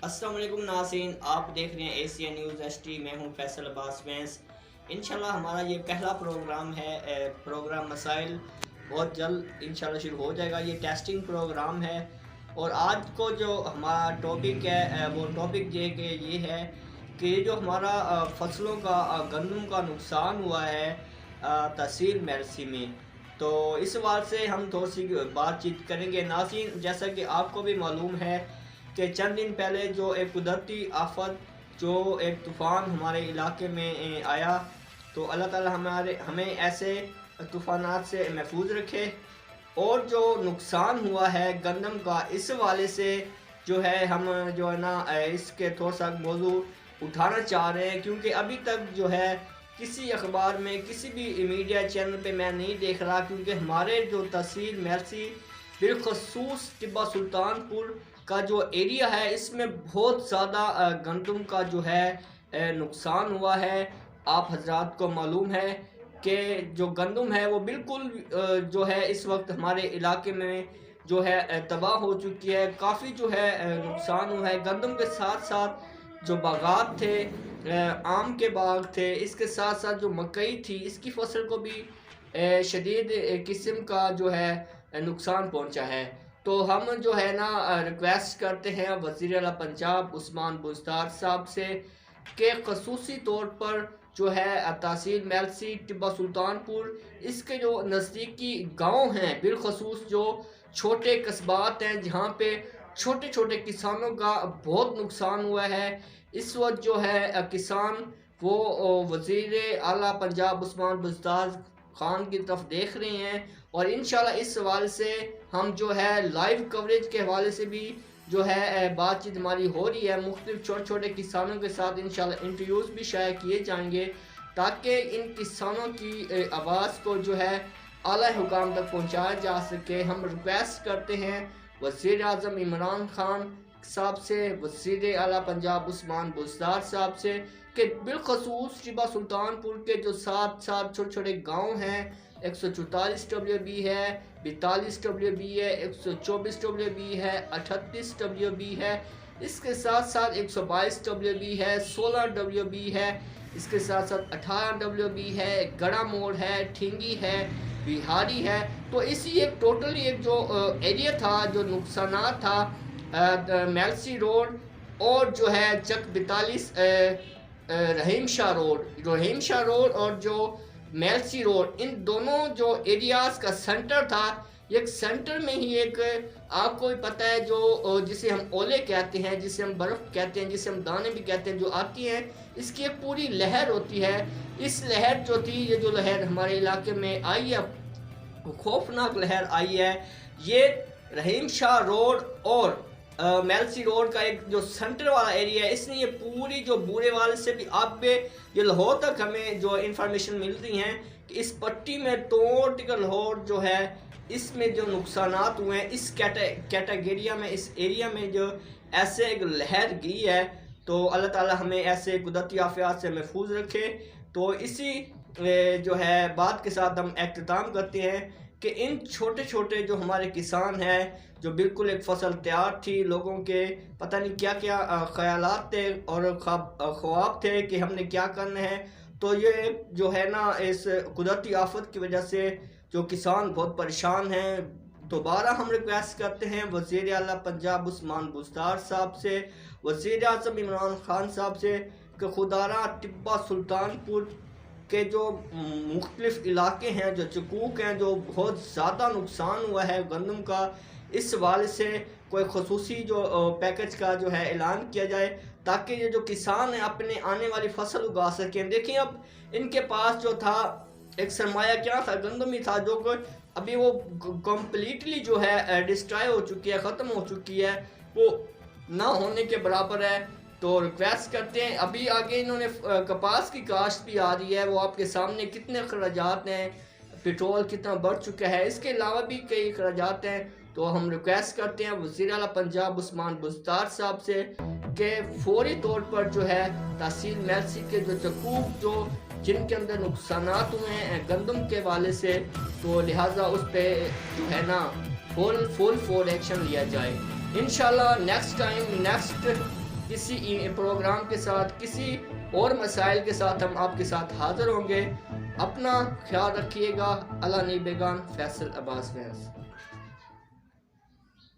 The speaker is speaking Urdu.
السلام علیکم ناظرین، آپ دیکھ رہے ہیں ایشیا نیوز ایس ٹی۔ میں ہوں فیصل عباس وینس۔ انشاءاللہ ہمارا یہ پہلا پروگرام ہے، پروگرام مسائل بہت جلد انشاءاللہ شروع ہو جائے گا۔ یہ ٹیسٹنگ پروگرام ہے اور آج کو جو ہمارا ٹاپک ہے وہ ٹاپک یہ ہے کہ جو ہمارا فصلوں کا گندم کا نقصان ہوا ہے تحصیل میرسی میں، تو اس بات سے ہم تھوڑی سی بات چیت کریں گے۔ ناظرین، جیسا کہ آپ کو بھی معلوم ہے کہ چند دن پہلے جو ایک قدرتی آفت، جو ایک طوفان ہمارے علاقے میں آیا، تو اللہ تعالی ہمیں ایسے طوفانات سے محفوظ رکھے۔ اور جو نقصان ہوا ہے گندم کا، اس والے سے جو ہے ہم جو ہے نا اس کے تھوڑا سا موضوع اٹھانا چاہ رہے ہیں، کیونکہ ابھی تک جو ہے کسی اخبار میں کسی بھی میڈیا چینل پہ میں نہیں دیکھ رہا، کیونکہ ہمارے جو تحصیل میرسی بالخصوص ٹبہ سلطان پور کا جو ایریا ہے، اس میں بہت زیادہ گندم کا جو ہے نقصان ہوا ہے۔ آپ حضرات کو معلوم ہے کہ جو گندم ہے وہ بالکل جو ہے اس وقت ہمارے علاقے میں جو ہے تباہ ہو چکی ہے، کافی جو ہے نقصان ہوا ہے۔ گندم کے ساتھ ساتھ جو باغات تھے، آم کے باغ تھے، اس کے ساتھ ساتھ جو مکئی تھی، اس کی فصل کو بھی شدید قسم کا جو ہے نقصان پہنچا ہے۔ تو ہم جو ہے نا ریکویسٹ کرتے ہیں وزیر اعلیٰ پنجاب عثمان بزدار صاحب سے کہ خصوصی طور پر جو ہے تحصیل میرسی ٹبہ سلطان پور، اس کے جو نزدیکی گاؤں ہیں، بالخصوص جو چھوٹے قصبات ہیں جہاں پہ چھوٹے چھوٹے کسانوں کا بہت نقصان ہوا ہے، اس وقت جو ہے کسان وہ وزیر اعلیٰ پنجاب عثمان بزدار خان کی طرف دیکھ رہے ہیں، اور انشاءاللہ اس حوالے سے ہم جو ہے لائیو کوریج کے حوالے سے بھی جو ہے بات چیت ہماری ہو رہی ہے۔ مختلف چھوٹے چھوٹے کسانوں کے ساتھ انشاءاللہ انٹرویوز بھی شائع کیے جائیں گے، تاکہ ان کسانوں کی آواز کو جو ہے اعلیٰ حکام تک پہنچایا جا سکے۔ ہم ریکویسٹ کرتے ہیں وزیر اعظم عمران خان صاحب سے، وزیر اعلیٰ پنجاب عثمان بزدار صاحب سے، کہ بالخصوص ٹبہ سلطان پور کے جو ساتھ چھوٹے چھوٹے گاؤں ہیں، 144 WB ہے، 42 WB ہے، 124 WB ہے، 38 WB ہے، اس کے ساتھ ساتھ 122 WB ہے، 16 WB ہے، اس کے ساتھ ساتھ 18 WB ہے، گڑا موڑ ہے، ٹھینگی ہے، بہاری ہے۔ تو اسی ایک ٹوٹلی ایک جو ایریا تھا، جو نقصانات تھا، میرسی روڈ اور جو ہے چک 42 رحیم شاہ روڈ اور جو میرسی روڈ، ان دونوں جو ایریاز کا سنٹر تھا، ایک سنٹر میں ہی ایک آپ کو بھی پتہ ہے جو جسے ہم اولے کہتے ہیں، جسے ہم برف کہتے ہیں، جسے ہم دانے بھی کہتے ہیں، جو آتی ہیں، اس کی ایک پوری لہر ہوتی ہے۔ اس لہر جو تھی، یہ جو لہر ہمارے علاقے میں آئی ہے، خوفناک لہر آئی ہے، یہ رحیم شاہ روڈ اور میرسی روڈ کا ایک جو سنٹر والا ایریا ہے، اس نے یہ پوری جو بورے والے سے بھی آپ پہ یہ لاہور تک ہمیں جو انفارمیشن ملتی ہیں کہ اس پٹی میں ٹوٹل لاہور جو ہے، اس میں جو نقصانات ہوئے ہیں، اس کیٹاگیریا میں، اس ایریا میں جو ایسے ایک لہر گئی ہے، تو اللہ تعالی ہمیں ایسے قدرتی آفات سے محفوظ رکھے۔ تو اسی جو ہے بات کے ساتھ ہم اختتام کرتے ہیں کہ ان چھوٹے چھوٹے جو ہمارے کسان ہیں، جو بالکل ایک فصل تیار تھی، لوگوں کے پتہ نہیں کیا کیا خیالات تھے اور خواب تھے کہ ہم نے کیا کرنا ہے، تو یہ جو ہے نا اس قدرتی آفت کی وجہ سے جو کسان بہت پریشان ہیں۔ دوبارہ ہم ریکویسٹ کرتے ہیں وزیر اعلیٰ پنجاب عثمان بزدار صاحب سے، وزیر اعظم عمران خان صاحب سے، کہ خدا را ٹبہ سلطان پور کے جو مختلف علاقے ہیں، جو چکوک ہیں، جو بہت زیادہ نقصان ہوا ہے گندم کا، اس حوالے سے کوئی خصوصی جو پیکج کا جو ہے اعلان کیا جائے، تاکہ یہ جو کسان ہیں اپنے آنے والی فصل اگا سکیں۔ دیکھیں اب ان کے پاس جو تھا ایک سرمایہ کیا تھا، گندم ہی تھا، جو ابھی وہ کمپلیٹلی جو ہے ڈسٹرائے ہو چکی ہے، ختم ہو چکی ہے، وہ نہ ہونے کے برابر ہے۔ تو ریکویسٹ کرتے ہیں، ابھی آگے انہوں نے کپاس کی کاشت بھی آ رہی ہے، وہ آپ کے سامنے کتنے اخراجات ہیں، پیٹرول کتنا بڑھ چکا ہے، اس کے علاوہ بھی کئی اخراجات ہیں۔ تو ہم ریکویسٹ کرتے ہیں وزیر اعلیٰ پنجاب عثمان بزدار صاحب سے کہ فوری طور پر جو ہے تحصیل میرسی کے جو چکوک جن کے اندر نقصانات ہوئے ہیں گندم کے والے سے، تو لہٰذا اس پہ جو ہے نا فل ایکشن لیا جائے۔ انشاءاللہ نیکسٹ ٹائم نیکسٹ کسی پروگرام کے ساتھ، کسی اور مسائل کے ساتھ ہم آپ کے ساتھ حاضر ہوں گے۔ اپنا خیال رکھیے گا۔ اللہ نگہبان، فیصل عباس فینس۔